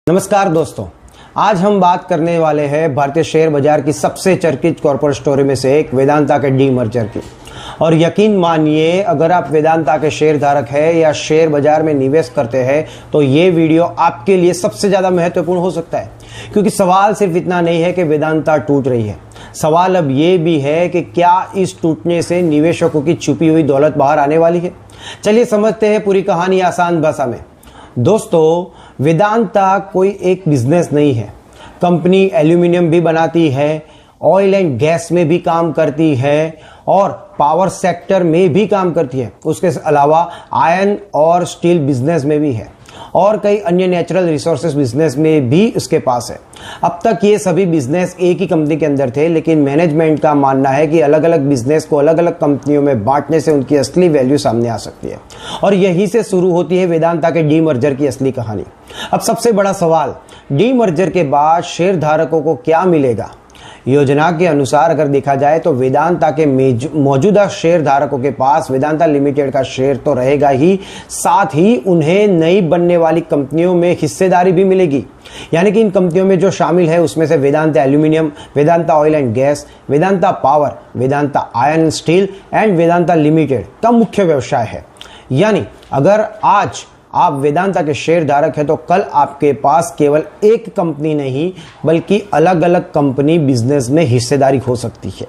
नमस्कार दोस्तों, आज हम बात करने वाले हैं भारतीय शेयर बाजार की सबसे चर्चित कॉर्पोरेट स्टोरी में से एक वेदांता के डीमर्जर की। और यकीन मानिए, अगर आप वेदांता के शेयर धारक हैं या शेयर बाजार में निवेश करते हैं तो ये वीडियो आपके लिए सबसे ज्यादा महत्वपूर्ण हो सकता है, क्योंकि सवाल सिर्फ इतना नहीं है कि वेदांता टूट रही है। सवाल अब ये भी है कि क्या इस टूटने से निवेशकों की छुपी हुई दौलत बाहर आने वाली है। चलिए समझते हैं पूरी कहानी आसान भाषा में। दोस्तों, वेदांता कोई एक बिजनेस नहीं है। कंपनी एल्यूमिनियम भी बनाती है, ऑयल एंड गैस में भी काम करती है और पावर सेक्टर में भी काम करती है। उसके अलावा आयरन और स्टील बिजनेस में भी है और कई अन्य नेचुरल रिसोर्सेज बिजनेस में भी उसके पास है। अब तक ये सभी बिजनेस एक ही कंपनी के अंदर थे, लेकिन मैनेजमेंट का मानना है कि अलग अलग बिजनेस को अलग अलग कंपनियों में बांटने से उनकी असली वैल्यू सामने आ सकती है। और यहीं से शुरू होती है वेदांता के डीमर्जर की असली कहानी। अब सबसे बड़ा सवाल, डीमर्जर के बाद शेयर धारकों को क्या मिलेगा। योजना के अनुसार अगर देखा जाए तो वेदांता के मौजूदा शेयर धारकों के पास वेदांता लिमिटेड का शेयर तो रहेगा ही, साथ ही उन्हें नई बनने वाली कंपनियों में हिस्सेदारी भी मिलेगी। यानी कि इन कंपनियों में जो शामिल है उसमें से Vedanta aluminium, Vedanta oil and gas, Vedanta power, Vedanta iron and steel and Vedanta limited का मुख्य व्यवसाय है। यानी अगर आज आप वेदांता के शेयर धारक हैं तो कल आपके पास केवल एक कंपनी नहीं बल्कि अलग अलग कंपनी बिजनेस में हिस्सेदारी हो सकती है।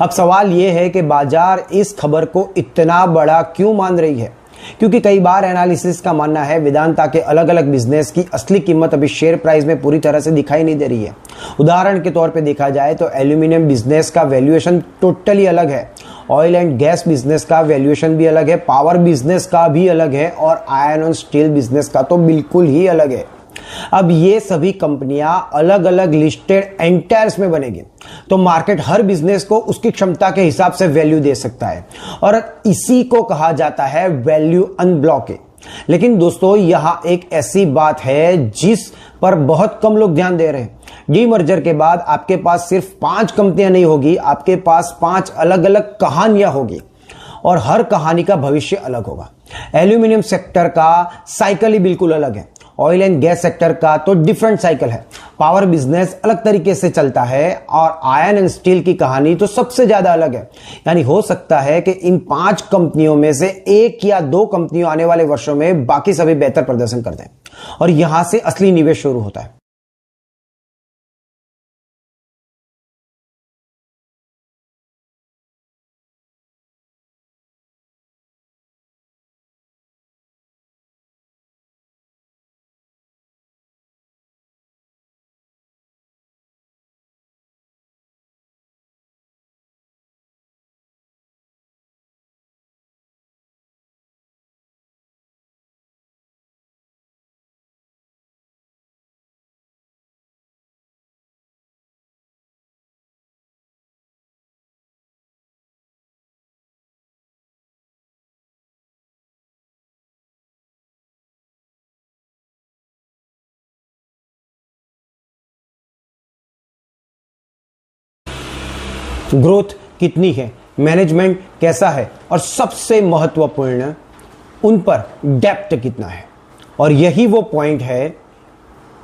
अब सवाल यह है कि बाजार इस खबर को इतना बड़ा क्यों मान रही है, क्योंकि कई बार एनालिसिस का मानना है वेदांता के अलग अलग बिजनेस की असली कीमत अभी शेयर प्राइस में पूरी तरह से दिखाई नहीं दे रही है। उदाहरण के तौर पे देखा जाए तो एल्यूमिनियम बिजनेस का वैल्यूएशन टोटली अलग है, ऑयल एंड गैस बिजनेस का वैल्यूएशन भी अलग है, पावर बिजनेस का भी अलग है और आयरन एंड स्टील बिजनेस का तो बिल्कुल ही अलग है। अब ये सभी कंपनियां अलग अलग लिस्टेड एंटायर्स में बनेगी, तो मार्केट हर बिजनेस को उसकी क्षमता के हिसाब से वैल्यू दे सकता है और इसी को कहा जाता है वैल्यू अनब्लॉकिंग। लेकिन दोस्तों, यहां एक ऐसी बात है जिस पर बहुत कम लोग ध्यान दे रहे हैं। डीमर्जर के बाद आपके पास सिर्फ 5 कंपनियां नहीं होगी, आपके पास 5 अलग अलग कहानियां होगी और हर कहानी का भविष्य अलग होगा। एल्यूमिनियम सेक्टर का साइकिल ही बिल्कुल अलग है, ऑयल एंड गैस सेक्टर का तो डिफरेंट साइकिल है, पावर बिजनेस अलग तरीके से चलता है और आयरन एंड स्टील की कहानी तो सबसे ज्यादा अलग है। यानी हो सकता है कि इन 5 कंपनियों में से 1 या 2 कंपनियों आने वाले वर्षों में बाकी सभी बेहतर प्रदर्शन कर दें और यहां से असली निवेश शुरू होता है। ग्रोथ कितनी है, मैनेजमेंट कैसा है और सबसे महत्वपूर्ण, उन पर डेप्थ कितना है। और यही वो पॉइंट है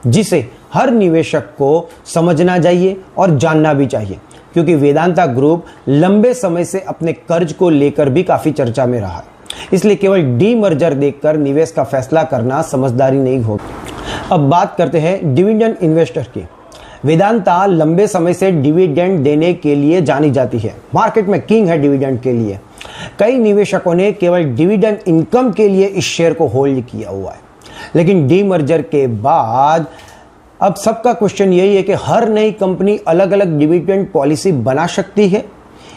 जिसे हर निवेशक को समझना चाहिए और जानना भी चाहिए, क्योंकि वेदांता ग्रुप लंबे समय से अपने कर्ज को लेकर भी काफी चर्चा में रहा है। इसलिए केवल डीमर्जर देखकर निवेश का फैसला करना समझदारी नहीं होगी। अब बात करते हैं डिविडेंड इन्वेस्टर की। वेदांता लंबे समय से डिविडेंड देने के लिए जानी जाती है, मार्केट में किंग है डिविडेंड के लिए। कई निवेशकों ने केवल डिविडेंड इनकम के लिए इस शेयर को होल्ड किया हुआ है। लेकिन डीमर्जर के बाद अब सबका क्वेश्चन यही है कि हर नई कंपनी अलग अलग डिविडेंड पॉलिसी बना सकती है।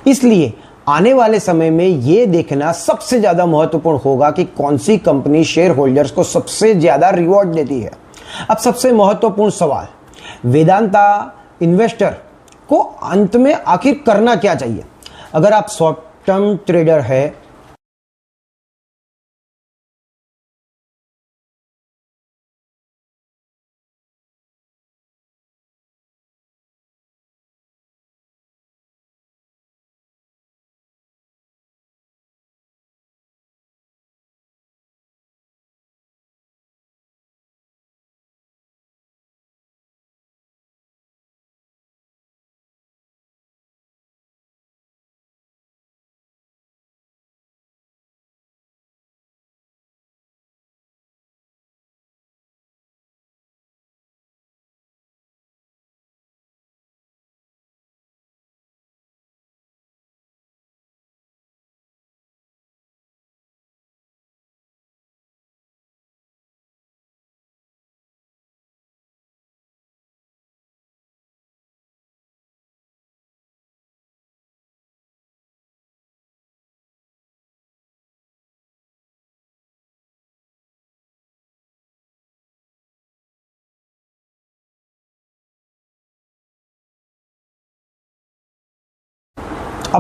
इसलिए आने वाले समय में यह देखना सबसे ज्यादा महत्वपूर्ण होगा कि कौन सी कंपनी शेयर होल्डर्स को सबसे ज्यादा रिवॉर्ड देती है। अब सबसे महत्वपूर्ण सवाल, वेदांता इन्वेस्टर को अंत में आखिर करना क्या चाहिए। अगर आप शॉर्ट टर्म ट्रेडर है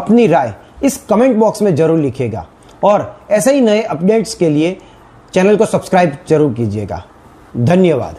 अपनी राय इस कमेंट बॉक्स में जरूर लिखिएगा और ऐसे ही नए अपडेट्स के लिए चैनल को सब्सक्राइब जरूर कीजिएगा। धन्यवाद।